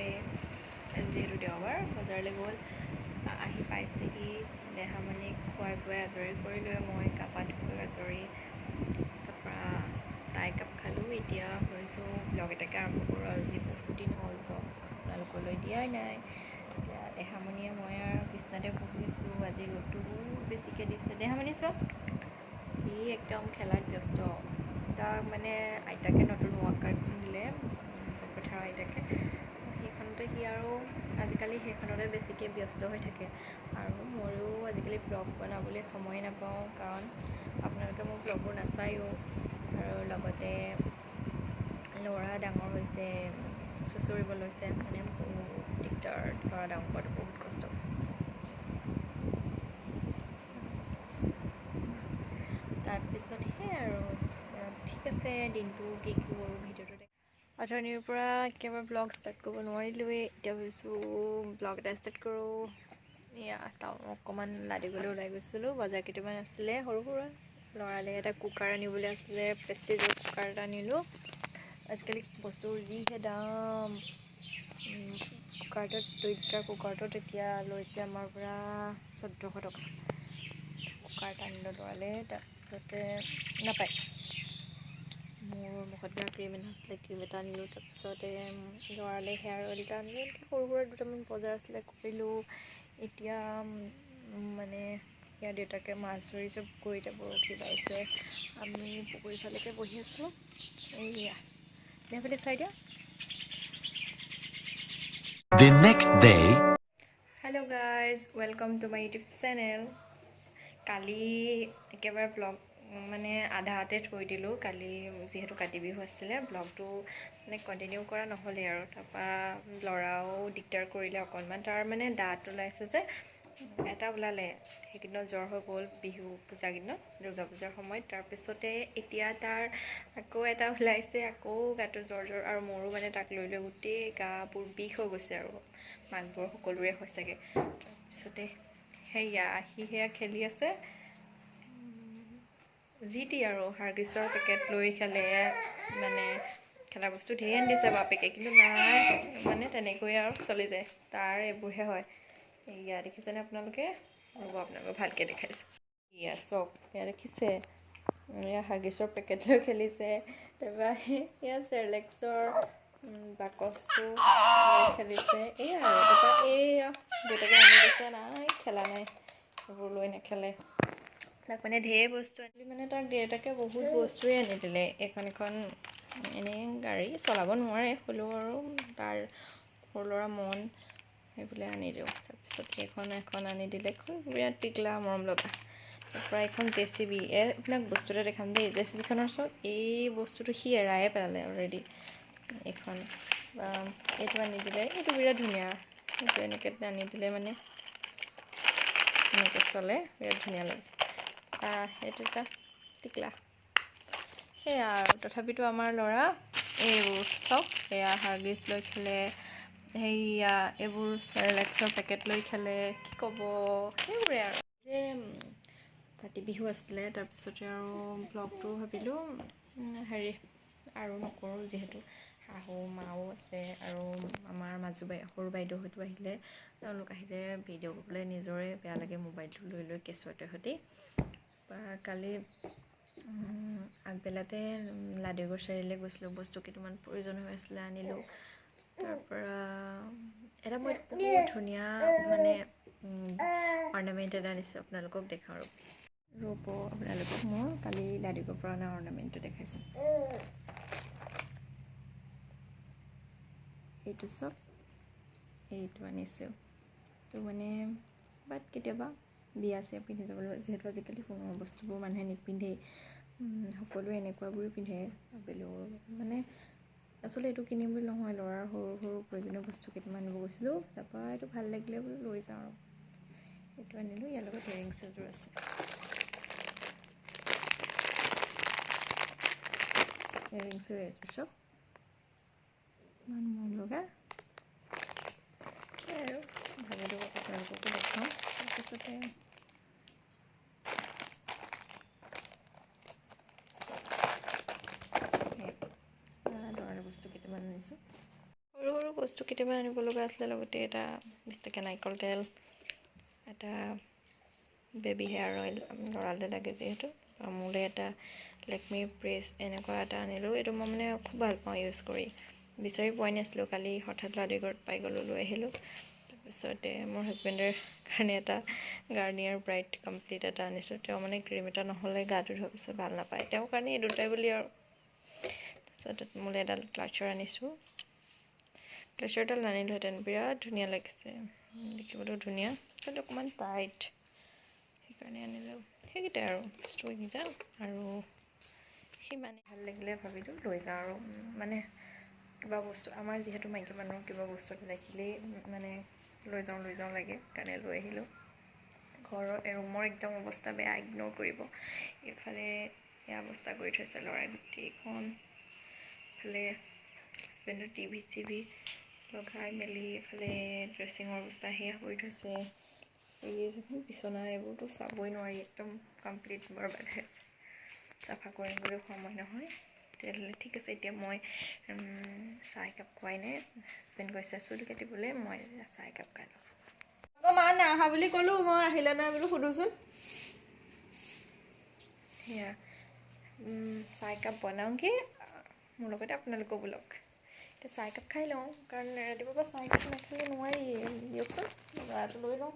বজাৰলৈ যিহেতু দেওবাৰ বজাৰলৈ গ'ল আহি পাইছেহি দেহামণিক খুৱাই বোৱাই আজৰি কৰি লৈ মই গা-পা ধুই আজৰি তাৰপৰা চাহ একাপ খালোঁ এতিয়া ভাবিছোঁ ব্লগ এটাকে আৰম্ভ কৰোঁ আজি বহুত দিন হ'ল ব্লগ আপোনালোকলৈ দিয়াই নাই এতিয়া দেহামণিয়ে মই আৰু বিচনাতে বহি আছোঁ আজি ৰ'দটো বহুত বেছিকৈ দিছে দেহামণি চোৱা সি একদম খেলাত ব্যস্ত তাক মানে আইতাকে নতুন ৱাকাৰখন দিলে পথাৰৰ আইতাকে সেইখনতে সি আৰু আজিকালি সেইখনতে বেছিকৈ ব্যস্ত হৈ থাকে আৰু ময়ো আজিকালি ব্লগ বনাবলৈ সময় নাপাওঁ কাৰণ আপোনালোকে মোৰ ব্লগবোৰ নাচায়ো আৰু লগতে ল'ৰা ডাঙৰ হৈছে চুঁচৰিব লৈছে মানে বহুত দিগদাৰ ল'ৰা ডাঙৰ কৰাটো বহুত কষ্ট তাৰপিছত সেয়াই আৰু ঠিক আছে দিনটো কি কৰোঁ ভিডিঅ'টো অথনিৰ পৰা একেবাৰে ব্লগ ষ্টাৰ্ট কৰিব নোৱাৰিলোঁৱেই এতিয়া ভাবিছোঁ ব্লগ এটা ষ্টাৰ্ট কৰোঁ এয়া অকণমান লাদিবলৈ ওলাই গৈছিলোঁ বজাৰ কেইটামান আছিলে সৰু সুৰা ল'ৰালে এটা কুকাৰ আনিবলৈ আছিলে প্ৰেষ্টিজৰ কুকাৰ এটা আনিলোঁ আজিকালি বস্তুৰ যিহে দাম কুকাৰটোত 2 লিটাৰ কুকাৰটোত এতিয়া লৈছে আমাৰ পৰা 1400 টকা কুকাৰ এটা আনিলোঁ ল'ৰালে তাৰপিছতে নাপায় মোৰ মুখত দিয়া ক্ৰীম এটা আছিলে ক্ৰীম এটা আনিলোঁ তাৰপিছতে ল'ৰালে হেয়াৰ অইল এটা আনিলোঁ সৰু সুৰা দুটামান বজাৰ আছিলে কৰিলোঁ এতিয়া মানে ইয়াৰ দেউতাকে মাছ ধৰিছে পুখুৰীতে বৰশী বাইছে আমি পুখুৰী ফালেকে বহি আছোঁ এইয়া দেখাবলৈ চাই দিয়া The next day. Hello guys, welcome to my YouTube channel. কালি একেবাৰে ব্লগ মানে আধাতে থৈ দিলোঁ কালি যিহেতু কাতি বিহু আছিলে ব্লগটো মানে কণ্টিনিউ কৰা নহ'লে আৰু তাৰপৰা ল'ৰাও দিগদাৰ কৰিলে অকণমান তাৰ মানে দাঁত ওলাইছে যে এটা ওলালে সেইকেইদিনত জ্বৰ হৈ গ'ল বিহু পূজা কেইদিনত দুৰ্গা পূজাৰ সময়ত তাৰপিছতে এতিয়া তাৰ আকৌ এটা ওলাইছে আকৌ গাটো জ্বৰ আৰু মোৰো মানে তাক লৈ লৈ গোটেই গাবোৰ বিষ হৈ গৈছে আৰু মাকবোৰ সকলোৰে হৈছেগৈ তাৰপিছতে সেয়া সেয়া খেলি আছে যি টি আৰু হাৰ্গিছৰ পেকেট লৈ খেলে মানে খেলা বস্তু ধেৰ আনি দিছে বাপেকে কিন্তু নাই মানে তেনেকৈয়ে আৰু চলি যায় তাৰ এইবোৰহে হয় এয়া দেখিছেনে আপোনালোকে ৰ'ব আপোনালোকক ভালকৈ দেখাইছোঁ এয়া চক এয়া দেখিছে এয়া হাৰ্গিছৰ পেকেট লৈ খেলিছে তাৰপৰা এয়া চেৰেলেক্সৰ বাকচটো লৈ খেলিছে এয়া আৰু তাৰপৰা এয়া দেউতাকে আনি দিছে নাই খেলা নাই সেইবোৰ লৈ নেখেলে তাক মানে ঢেৰ বস্তু আনিলে মানে তাক দেউতাকে বহুত বস্তুৱেই আনি দিলে এখন এনেই গাড়ী চলাব নোৱাৰে হ'লেও আৰু তাৰ সৰু ল'ৰা মন সেইবোলে আনি দিওঁ তাৰপিছত এখন আনি দিলে এখন বিৰাট টিকলা মৰম লগা তাৰপৰা এখন JCB এইবিলাক বস্তু এটা দেখাম দেই JCBখনৰ চাওক এই বস্তুটো সি এৰায়ে পেলালে অলৰেডি এইখন এইটো আনি দিলে এইটো বিৰাট ধুনীয়া এইটো এনেকৈ আনি দিলে মানে এনেকৈ চলে বিৰাট ধুনীয়া লাগে সেইটো এটা টিকলা সেয়া আৰু তথাপিতো আমাৰ ল'ৰা এইবোৰ চাওক সেয়া হাৰ্গিছ লৈ খেলে সেয়া এইবোৰ চেৰেলেক্সৰ পেকেট লৈ খেলে কি ক'ব সেইবোৰে আৰু যে কাতি বিহু আছিলে তাৰপিছতে আৰু ব্লগটো ভাবিলোঁ হেৰি আৰু নকৰোঁ যিহেতু শাহু মাও আছে আৰু আমাৰ সৰু বাইদেউহঁতো আহিলে তেওঁলোক আহিলে ভিডিঅ' কৰিবলৈ নিজৰে বেয়া লাগে মোবাইলটো লৈ লৈ কেঁচুৱাটোৰ সৈতে কালি আগবেলাতে লাডিগড় চাৰিআলিলৈ গৈছিলোঁ বস্তু কেইটামান প্ৰয়োজন হৈ আছিলে আনিলোঁ তাৰপৰা এটা মই বহুত ধুনীয়া মানে অৰ্ণামেণ্ট এটা আনিছোঁ আপোনালোকক দেখাওঁ ৰ'ব আপোনালোকক মই কালি লাডিগড়ৰ পৰা অনা অৰ্ণামেণ্টটো দেখাইছোঁ এইটো চব এইটো আনিছোঁ তো মানে বাট কেতিয়াবা বিয়া চিয়া পিন্ধি যাবলৈ যিহেতু আজিকালি সোণৰ বস্তুবোৰ মানুহে নিপিন্ধেই সকলোৱে এনেকুৱাবোৰে পিন্ধে ভাবিলোঁ মানে আচলতে এইটো কিনিম বুলি নহয় ল'ৰাৰ সৰু সৰু প্ৰয়োজনীয় বস্তু কেইটামান আনিব গৈছিলোঁ তাৰপৰা এইটো ভাল লাগিলে বোলো লৈ যাওঁ আৰু এইটো আনিলোঁ ইয়াৰ লগত ইয়েৰিংছ এযোৰ আছে ইয়েৰিংছৰ এযোৰ চব ইমান মৰম লগা আৰু ভাবিলোঁ আপোনালোককো দেখাওঁ তাৰপিছতে ল'ৰাৰ বস্তু কেইটামান আনিছোঁ সৰু সৰু বস্তু কেতিয়াবা আনিব লগা আছিলে, লগতে এটা 20 টকীয়া নাৰিকল তেল, এটা বেবী হেয়াৰ অইল ল'ৰালে লাগে যিহেতু, মোলৈ এটা লেকমি প্ৰেছ এনেকুৱা এটা আনিলোঁ। এইটো মই মানে খুব ভাল পাওঁ ইউজ কৰি, বিচাৰি পোৱাই নাছিলোঁ, কালি হঠাৎ লাডিগড়ত পাই গ'লোঁ, লৈ আহিলোঁ। তাৰপিছতে মোৰ হাজবেণ্ডৰ কাৰণে এটা গাৰ্নিয়াৰ ব্ৰাইট কমপ্লিট এটা আনিছোঁ। তেওঁ মানে ক্ৰীম এটা নহ'লে গাটো ধোৱাৰ পিছত ভাল নাপায়, তেওঁৰ কাৰণে এই দুটাই বুলি আৰু। তাৰপিছত মোলৈ এডাল ক্লাচাৰ আনিছোঁ, ক্লাচাৰডাল নানিলোহেঁতেন, বিৰাট ধুনীয়া লাগিছে, দেখিবলৈও ধুনীয়া, কিন্তু অকণমান টাইট, সেইকাৰণে আনিলোঁ। সেইকেইটাই আৰু বস্তু এইকেইটা, আৰু সিমানে ভাল লাগিলে ভাবিলোঁ লৈ যাওঁ আৰু। মানে কিবা বস্তু আমাৰ যিহেতু মাইকী মানুহৰ কিবা বস্তু দেখিলেই মানে লৈ যাওঁ লাগে, কাৰণে লৈ আহিলোঁ। ঘৰৰ ৰুমৰ একদম অৱস্থা বেয়া, ইগন'ৰ কৰিব। এইফালে এয়া অৱস্থা কৰি থৈছে ল'ৰাই গোটেইখন, ইফালে হাজবেণ্ডৰ টিভি চিভি লগাই মেলি, এইফালে ড্ৰেছিঙৰ অৱস্থা সেয়া কৰি থৈছে, ফ্ৰিজ, বিচনা এইবোৰতো চাবই নোৱাৰি, একদম কমপ্লিট বৰবাদ হৈ আছে। চাফা কৰিবলৈ সময় নহয়। তেতিয়াহ'লে ঠিক আছে, এতিয়া মই চাহ একাপ খুৱাই নাই, হাজবেণ্ড গৈছে চুলি কাটিবলৈ, মই চাহ একাপ খাই লওঁ। আকৌ মা নাহা বুলি ক'লোঁ, মই আহিলে নাই বোলো সোধোচোন। সেয়া চাহ একাপ বনাওঁগৈ, মোৰ লগতে আপোনালোকো ব'লক। এতিয়া চাহ একাপ খাই লওঁ, কাৰণ ৰাতিপুৱাৰ পৰা চাহ একাপ নাখালে নোৱাৰি। দিয়কচোন, ল'ৰাটো লৈ লওঁ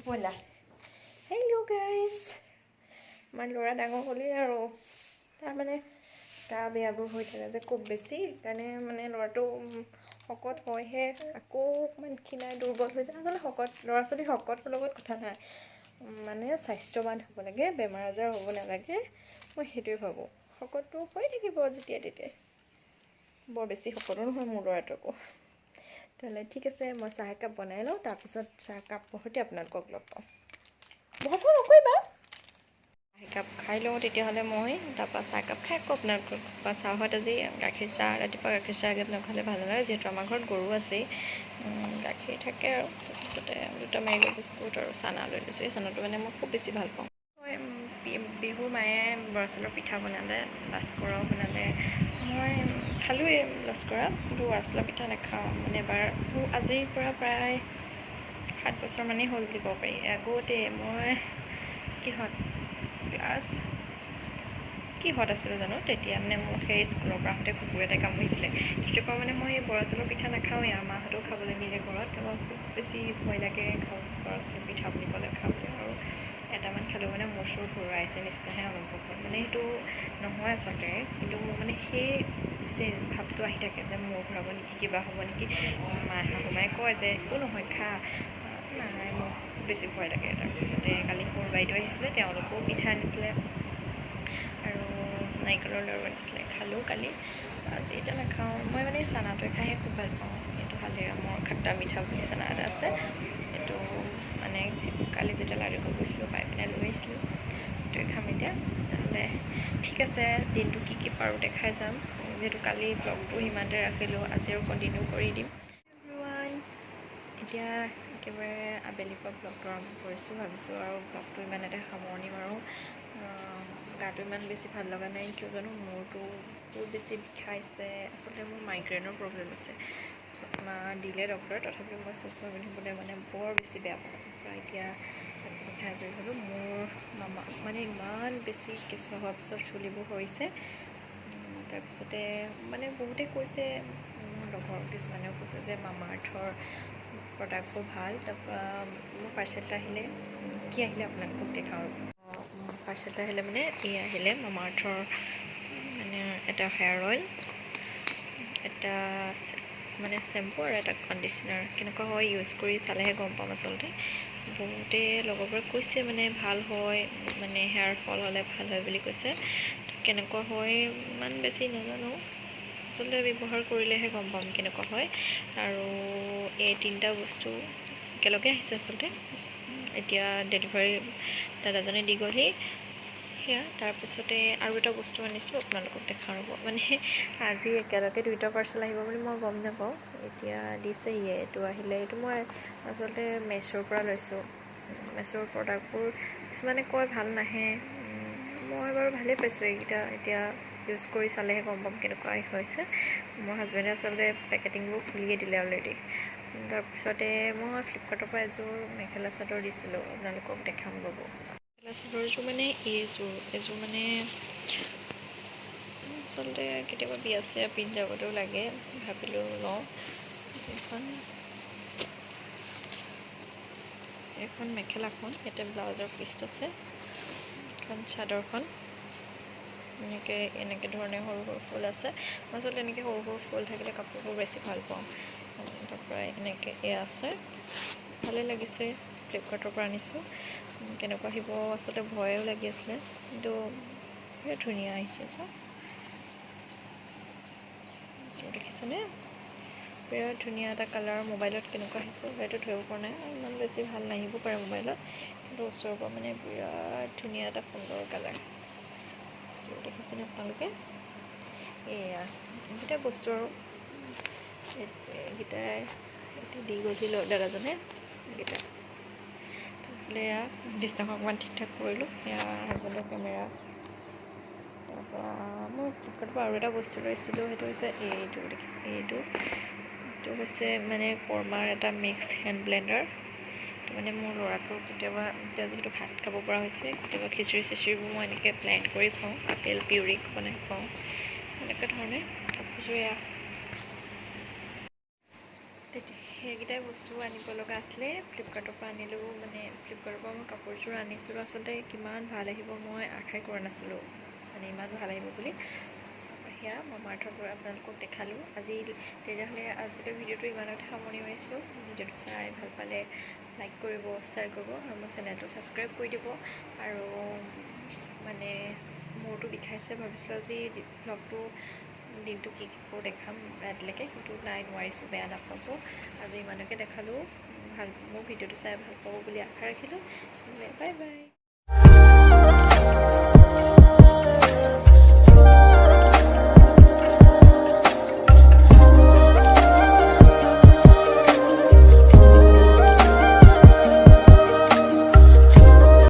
ব'লা। হেল্ল' গাইজ, আমাৰ ল'ৰা ডাঙৰ হ'লেই আৰু, তাৰমানে গা বেয়াবোৰ হৈ থাকে যে খুব বেছি, সেইকাৰণে মানে ল'ৰাটো শকত হয়হে, আকৌ অকণমান ক্ষীণাই দুৰ্বল হৈ যায়। আচলতে শকত ল'ৰা ছোৱালী শকতৰ লগত কথা নাই, মানে স্বাস্থ্যৱান হ'ব লাগে, বেমাৰ আজাৰ হ'ব নালাগে, মই সেইটোৱে ভাবোঁ। শকতটো হৈ থাকিব যেতিয়াই তেতিয়াই, বৰ বেছি শকতো নহয় মোৰ ল'ৰাটো আকৌ। তেতিয়াহ'লে ঠিক আছে, মই চাহ একাপ বনাই লওঁ, তাৰপিছত চাহকাপ সৈতে আপোনালোকক লগ পাওঁ। বহা চাহ নকৰিবা, চাহ একাপ খাই লওঁ তেতিয়াহ'লে মই, তাৰপৰা চাহকাপ খাই আকৌ আপোনালোকক চাহত আজি গাখীৰ চাহ, ৰাতিপুৱা গাখীৰ চাহ একাপ নাখালে ভাল নালাগে, যিহেতু আমাৰ ঘৰত গৰু আছেই, গাখীৰ থাকে আৰু। তাৰপিছতে 2টা মেৰিগ'ল্ড বিস্কুট আৰু চানা লৈ লৈছোঁ। এই চানাটো মানে মই খুব বেছি ভাল পাওঁ। বিহুৰ মায়ে বৰা চাউলৰ পিঠা বনালে, লস্কৰাও বনালে, মই খালোঁৱেই লস্কৰা, কিন্তু বৰা চাউলৰ পিঠা নাখাওঁ। মানে এবাৰ আজিৰ পৰা প্ৰায় 7 বছৰমানেই হ'ল বুলি ক'ব পাৰি। আগতে মই কিহত আছিলোঁ জানো, তেতিয়া মানে মোক সেই স্কুলৰ পৰা আহোঁতে কুকুৰ এটাই কামুৰিছিলে। তেতিয়াৰ পৰা মানে মই বৰা চাউলৰ পিঠা নাখাওঁৱেই, আৰু মাহঁতেও খাবলৈ নিদিয়ে ঘৰত, তাৰপৰা খুব বেছি ভয় লাগে বৰা চাউলৰ পিঠা বুলি ক'লে খাবলৈ, আৰু এটামান খালেও মানে মোৰ চোৰ ঘূৰাইছে নিচিনাহে অনুভৱ হয়। মানে সেইটো নহয় আচলতে, কিন্তু মোৰ মানে সেই ভাৱটো আহি থাকে যে মোৰ ঘূৰাব নেকি, কিবা হ'ব নেকি। শাহুমাই কয় যে একো নহয় খা, নাই মোৰ খুব বেছি ভয় লাগে। তাৰপিছতে কালি সৰু বাইদেউ আহিছিলে, তেওঁলোকেও পিঠা আনিছিলে আৰু নাৰিকলৰ লাড়ু আনিছিলে, খালোঁ কালি। আজি এতিয়া নাখাওঁ, মই মানে চানাটোৱে খাইহে খুব ভাল পাওঁ। এইটো হালদিৰামৰ খাট্টা মিঠা বুলি চানা এটা আছে, এইটো মানে কালি যেতিয়া লাড়ুখন গৈছিলোঁ পাই পিনে লৈ আহিছিলোঁ, সেইটোৱে খাম এতিয়া। তেতিয়াহ'লে ঠিক আছে, দিনটো কি কি পাৰোঁ দেখাই যাম, যিহেতু কালি ব্লগটো সিমানতে ৰাখিলোঁ, আজি আৰু কণ্টিনিউ কৰি দিম। এতিয়া একেবাৰে আবেলিৰ পৰা ব্লগটো আৰম্ভ কৰিছোঁ, ভাবিছোঁ আৰু ব্লগটো ইমানতে সামৰণি মাৰোঁ। গাটো ইমান বেছি ভাল লগা নাই, কিয় জানো, মূৰটো বহুত বেছি বিষাইছে। আচলতে মোৰ মাইগ্ৰেইনৰ প্ৰব্লেম আছে, চশমা দিলে ডক্টৰে, তথাপিও মই চশমা পিন্ধিবলৈ মানে বৰ বেছি বেয়া পাওঁ। প্ৰায় এতিয়া খাই আজৰি হ'লোঁ। মোৰ মানে ইমান বেছি কেঁচুৱা হোৱাৰ পিছত চুলিবোৰ সৰিছে। তাৰপিছতে মানে বহুতে কৈছে, লগৰ কিছুমানেও কৈছে যে মামা আৰ্থৰ প্ৰডাক্টবোৰ ভাল। তাৰপৰা মোৰ পাৰ্চেল আহিলে, কি আহিলে আপোনালোকক দেখাওঁ। পাৰ্চেলটো আহিলে মানে এই আহিলে মামা আৰ্থৰ মানে এটা হেয়াৰ অইল, এটা মানে শ্বেম্পু আৰু এটা কণ্ডিচনাৰ। কেনেকুৱা হয় ইউজ কৰি চালেহে গম পাম। আচলতে বহুতে লগৰবোৰে কৈছে মানে ভাল হয়, মানে হেয়াৰ ফল হ'লে ভাল হয় বুলি কৈছে। কেনেকুৱা হয় ইমান বেছি নাজানো, আচলতে ব্যৱহাৰ কৰিলেহে গম পাম কেনেকুৱা হয়। আৰু এই 3টা বস্তু একেলগে আহিছে আচলতে। এতিয়া ডেলিভাৰী দাদাজনে দি গ'লহি সেয়া। তাৰপিছতে আৰু এটা বস্তু আনিছোঁ, আপোনালোকক দেখাওঁ ৰ'ব। মানে আজি একেলগে 2টা পাৰ্চেল আহিব বুলি মই গম নাপাওঁ, এতিয়া দিছেহিয়ে। এইটো আহিলে, এইটো মই আচলতে মেছোৰ পৰা লৈছোঁ। মেছোৰ প্ৰডাক্টবোৰ কিছুমানে কয় ভাল নাহে, মই বাৰু ভালেই পাইছোঁ এইকেইটা এতিয়া ইউজ কৰি চালেহে গম পাম কেনেকুৱা হৈছে মোৰ হাজবেণ্ডে আচলতে পেকেটিংবোৰ খুলিয়ে দিলে অলৰেডি তাৰপিছতে মই ফ্লিপকাৰ্টৰ পৰা এযোৰ মেখেলা চাদৰ দিছিলোঁ আপোনালোকক দেখাম ৰ'ব মেখেলা চাদৰযোৰ মানে এইযোৰ মানে আচলতে কেতিয়াবা বিয়া চিয়া পিন্ধি যাবলৈও লাগে ভাবিলোঁ লওঁ এখন মেখেলাখন ইয়াতে ব্লাউজৰ পিচ আছে এখন চাদৰখন এনেকৈ ধৰণে সৰু সৰু ফুল আছে মই আচলতে এনেকৈ সৰু সৰু ফুল থাকিলে কাপোৰবোৰ বেছি ভাল পাওঁ তাৰপৰা এনেকৈ এয়া আছে ভালেই লাগিছে ফ্লিপকাৰ্টৰ পৰা আনিছোঁ কেনেকুৱা আহিব আচলতে ভয়ো লাগি আছিলে কিন্তু বিৰাট ধুনীয়া আহিছে চাওক দেখিছেনে বিৰাট ধুনীয়া এটা কালাৰ মোবাইলত কেনেকুৱা আহিছে হয়তো ধৰিব পৰা নাই ইমান বেছি ভাল নাহিব পাৰে মোবাইলত কিন্তু ওচৰৰ পৰা মানে বিৰাট ধুনীয়া এটা সুন্দৰ কালাৰ দেখিছেনে আপোনালোকে এয়া এইকেইটা বস্তু আৰু এইকেইটাই দি গ'লহি দাদাজনে এইকেইটা তাৰপৰা এয়া বিছনাখন অকণমান ঠিক ঠাক কৰিলোঁ এয়া হাজবেণ্ডৰ কেমেৰা তাৰপৰা মই ফ্লিপকাৰ্টৰ পৰা আৰু এটা বস্তু লৈছিলোঁ সেইটো হৈছে এইটো দেখিছে এইটো হৈছে মানে কৰ্মাৰ এটা মিক্স হেণ্ড ব্লেণ্ডাৰ মানে মোৰ ল'ৰাটোৰ কেতিয়াবা এতিয়া যিহেতু ভাত খাব পৰা হৈছে কেতিয়াবা খিচিৰি চিচিৰিবোৰ মই এনেকৈ ব্লেণ্ড কৰি খুৱাওঁ আপেল পিউৰি বনাই খুৱাওঁ এনেকুৱা ধৰণে কাপোৰযোৰ এয়া সেইকেইটাই বস্তু আনিব লগা আছিলে ফ্লিপকাৰ্টৰ পৰা আনিলোঁ মানে ফ্লিপকাৰ্টৰ পৰা মই কাপোৰযোৰ আনিছিলোঁ আচলতে কিমান ভাল আহিব মই আশাই কৰা নাছিলোঁ মানে ইমান ভাল আহিব বুলি সেয়া মামাআৰ্থৰ পৰা আপোনালোকক দেখালোঁ তেতিয়াহ'লে আজিলৈ ভিডিঅ'টো ইমানতে সামৰণি মাৰিছোঁ ভিডিঅ'টো চাই ভাল পালে লাইক কৰিব শ্বেয়াৰ কৰিব আৰু মোৰ চেনেলটো ছাবস্ক্ৰাইব কৰি দিব আৰু মানে মূৰটো বিষাইছে ভাবিছিলোঁ আজি ভ্লগটো দিনটো কি কৰোঁ দেখাম ৰাতিলৈকে কিন্তু নোৱাৰিছোঁ বেয়া নাপাব আজি ইমানকে দেখালোঁ মোৰ ভিডিঅ'টো চাই ভাল পাব বুলি আশা ৰাখিলোঁ বাই বাই